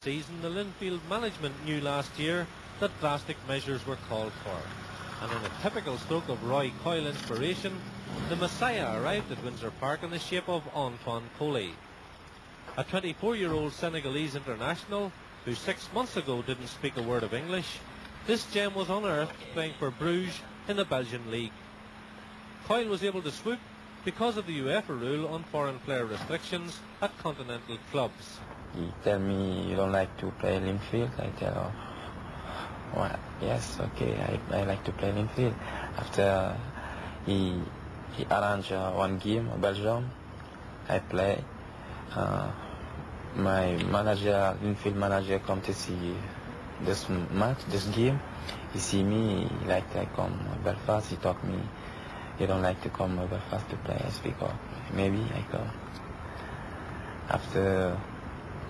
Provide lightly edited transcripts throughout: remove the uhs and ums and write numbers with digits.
Season, the Linfield management knew last year that drastic measures were called for. And in a typical stroke of Roy Coyle inspiration, the Messiah arrived at Windsor Park in the shape of Coly. A 24-year-old Senegalese international who 6 months ago didn't speak a word of English, this gem was unearthed playing for Bruges in the Belgian league. Coyle was able to swoop because of the UEFA rule on foreign player restrictions at continental clubs. He tell me you don't like to play Linfield. I tell him, well, yes, okay, I like to play Linfield. After he arranged one game, Belgium, I play. My manager, Linfield manager, come to see this match, this game. He see me, he like I come Belfast. He talk me, you don't like to come Belfast to play. I speak up. Maybe I come. After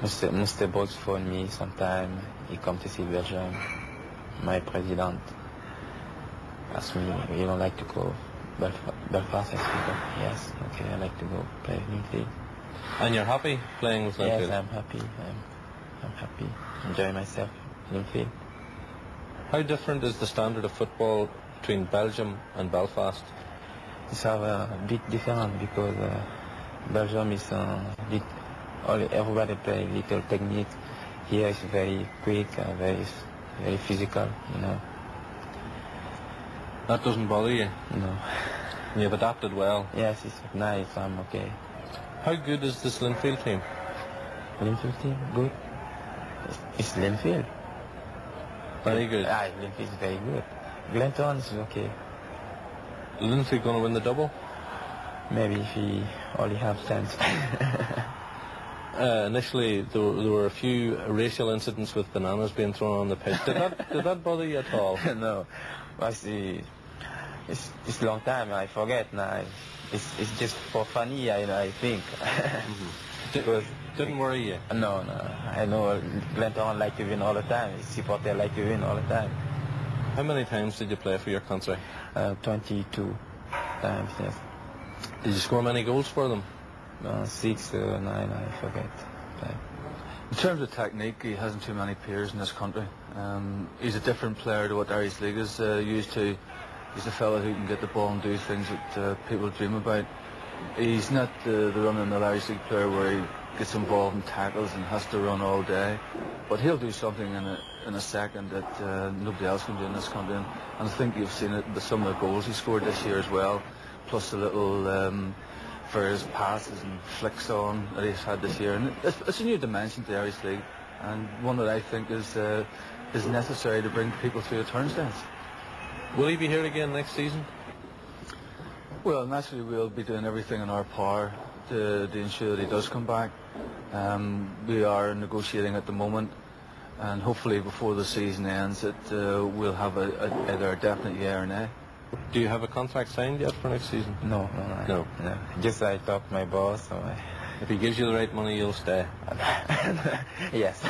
Mr. Box phone me sometime. He come to see Belgium. My president asked me, you don't like to go Belfast? I speak up. Yes, okay, I like to go play Linfield. And you're happy playing with Linfield? Yes, I'm happy. I'm happy. Enjoy myself in Linfield. How different is the standard of football between Belgium and Belfast? It's a bit different because Belgium is everybody play little technique. Here it's very quick, very physical, you know. That doesn't bother you? No. You've adapted well? Yes, it's nice, I'm okay. How good is this Linfield team? Linfield team? Good. It's Linfield. Very good? Linfield is very good. Glentown is okay. Linfield going to win the double? Maybe if he only have sense. Initially, there were a few racial incidents with bananas being thrown on the pitch. Did that bother you at all? No. Well, see, it's a long time. I forget now. It's just for funny, I think. Didn't worry you? No. I know Glentown like to win all the time. His supporters like to win all the time. How many times did you play for your country? 22 times, yes. Did you score many goals for them? 6, 9, I forget. In terms of technique, he hasn't too many peers in this country. He's a different player to what Irish League is used to. He's a fella who can get the ball and do things that people dream about. He's not the run-of-the-mill Irish League player where he gets involved in tackles and has to run all day. But he'll do something in a second that nobody else can do in this country. And I think you've seen it with some of the goals he scored this year as well, plus the little for his passes and flicks on that he's had this year. And it's a new dimension to the Irish League, and one that I think is necessary to bring people through the turnstiles. Will he be here again next season? Well, naturally we'll be doing everything in our power to ensure that he does come back. We are negotiating at the moment, and hopefully before the season ends we'll have either a definite yeah or nay. Do you have a contract signed yet for next season? No. Just I talk to my boss. So If he gives you the right money, you'll stay? Yes.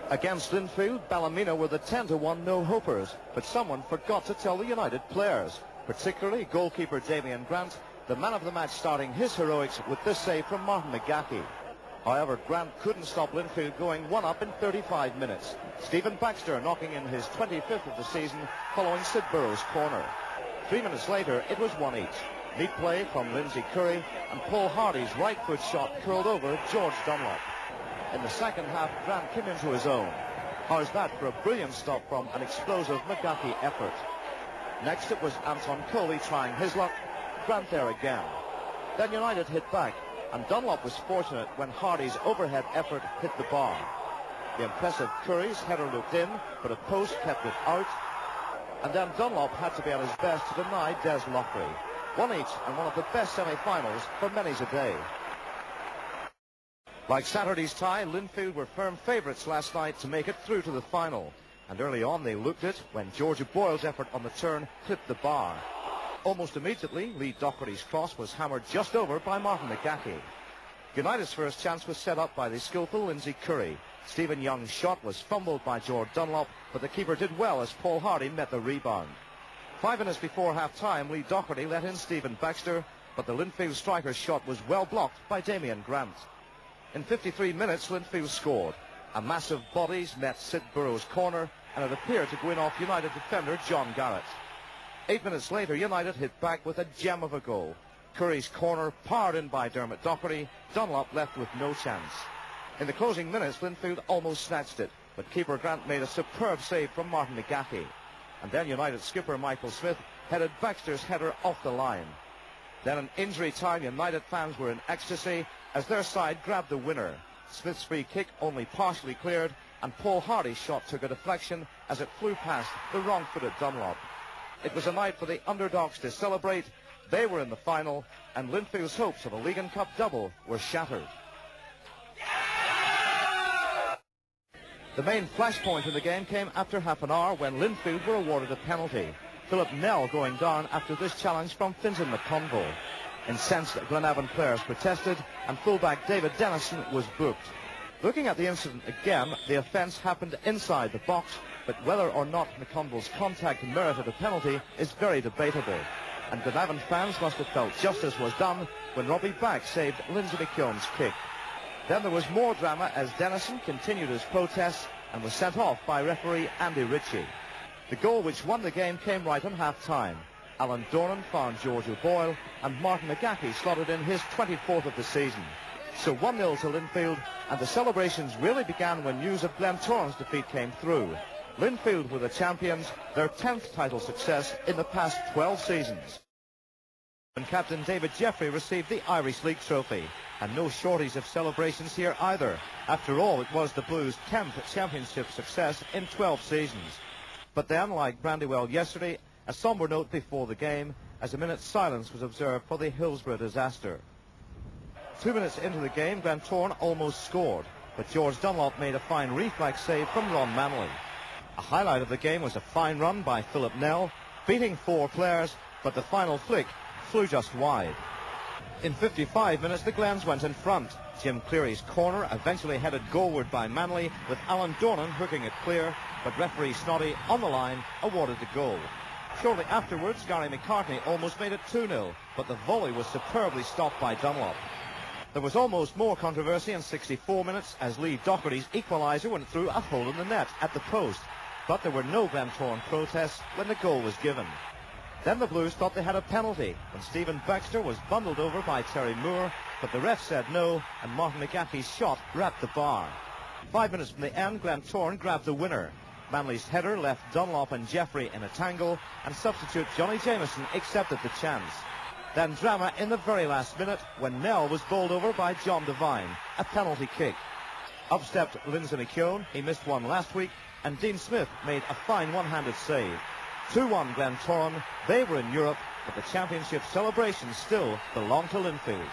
Against Linfield, Ballymena were the 10-1 no-hopers, but someone forgot to tell the United players, particularly goalkeeper Damien Grant, the man of the match, starting his heroics with this save from Martin McGahey. However, Grant couldn't stop Linfield going one up in 35 minutes. Stephen Baxter knocking in his 25th of the season following Sid Burrow's corner. 3 minutes later, it was one each. Neat play from Lindsay Curry, and Paul Hardy's right foot shot curled over George Dunlop. In the second half, Grant came into his own. How's that for a brilliant stop from an explosive McGahey effort? Next, it was Anton Coly trying his luck. Grant there again. Then United hit back, and Dunlop was fortunate when Hardy's overhead effort hit the bar. The impressive Curry's header looked in, but a post kept it out. And then Dunlop had to be at his best to deny Des Lockery. One each, and one of the best semi-finals for many's a day. Like Saturday's tie, Linfield were firm favourites last night to make it through to the final. And early on they looked it when Georgia Boyle's effort on the turn clipped the bar. Almost immediately, Lee Docherty's cross was hammered just over by Martin McGahey. United's first chance was set up by the skillful Lindsay Curry. Stephen Young's shot was fumbled by George Dunlop, but the keeper did well as Paul Hardy met the rebound. 5 minutes before half-time, Lee Docherty let in Stephen Baxter, but the Linfield striker's shot was well blocked by Damien Grant. In 53 minutes, Linfield scored. A massive bodies met Sid Burrow's corner, and it appeared to go in off United defender John Garrett. 8 minutes later, United hit back with a gem of a goal. Curry's corner powered in by Dermot Docherty, Dunlop left with no chance. In the closing minutes, Linfield almost snatched it, but keeper Grant made a superb save from Martin McGaffey. And then United skipper Michael Smith headed Baxter's header off the line. Then in injury time, United fans were in ecstasy as their side grabbed the winner. Smith's free kick only partially cleared, and Paul Hardy's shot took a deflection as it flew past the wrong-footed Dunlop. It was a night for the underdogs to celebrate. They were in the final, and Linfield's hopes of a League and Cup double were shattered. The main flashpoint in the game came after half an hour when Linfield were awarded a penalty. Philip Nell going down after this challenge from Fintan McConville. Incensed, Glenavon players protested, and fullback David Dennison was booked. Looking at the incident again, the offence happened inside the box, but whether or not McConville's contact merited a penalty is very debatable. And Glenavon fans must have felt justice was done when Robbie Back saved Lindsay McKeown's kick. Then there was more drama as Dennison continued his protests and was sent off by referee Andy Ritchie. The goal which won the game came right on half-time. Alan Dornan found George O'Boyle, and Martin McGaffey slotted in his 24th of the season. So 1-0 to Linfield, and the celebrations really began when news of Glentoran's defeat came through. Linfield were the champions, their 10th title success in the past 12 seasons. And captain David Jeffrey received the Irish League trophy, and no shortage of celebrations here either. After all, it was the Blues' 10th championship success in 12 seasons. But then, like Brandywell yesterday, a somber note before the game as a minute's silence was observed for the Hillsborough disaster. 2 minutes into the game, Glentoran almost scored, but George Dunlop made a fine reflex save from Ron Manley. A highlight of the game was a fine run by Philip Nell, beating 4 players, but the final flick flew just wide. In 55 minutes, the Glens went in front. Jim Cleary's corner eventually headed goalward by Manley, with Alan Dornan hooking it clear, but referee Snoddy on the line awarded the goal. Shortly afterwards, Gary McCartney almost made it 2-0, but the volley was superbly stopped by Dunlop. There was almost more controversy in 64 minutes as Lee Docherty's equaliser went through a hole in the net at the post, but there were no Glentoran protests when the goal was given. Then the Blues thought they had a penalty when Stephen Baxter was bundled over by Terry Moore, but the ref said no, and Martin McGaffey's shot rapped the bar. 5 minutes from the end, Glentoran grabbed the winner. Manley's header left Dunlop and Jeffrey in a tangle, and substitute Johnny Jameson accepted the chance. Then drama in the very last minute when Nell was bowled over by John Devine, a penalty kick. Up stepped Lindsay McKeown, he missed one last week, and Dean Smith made a fine one-handed save. 2-1 Glentoran, they were in Europe, but the championship celebrations still belong to Linfield.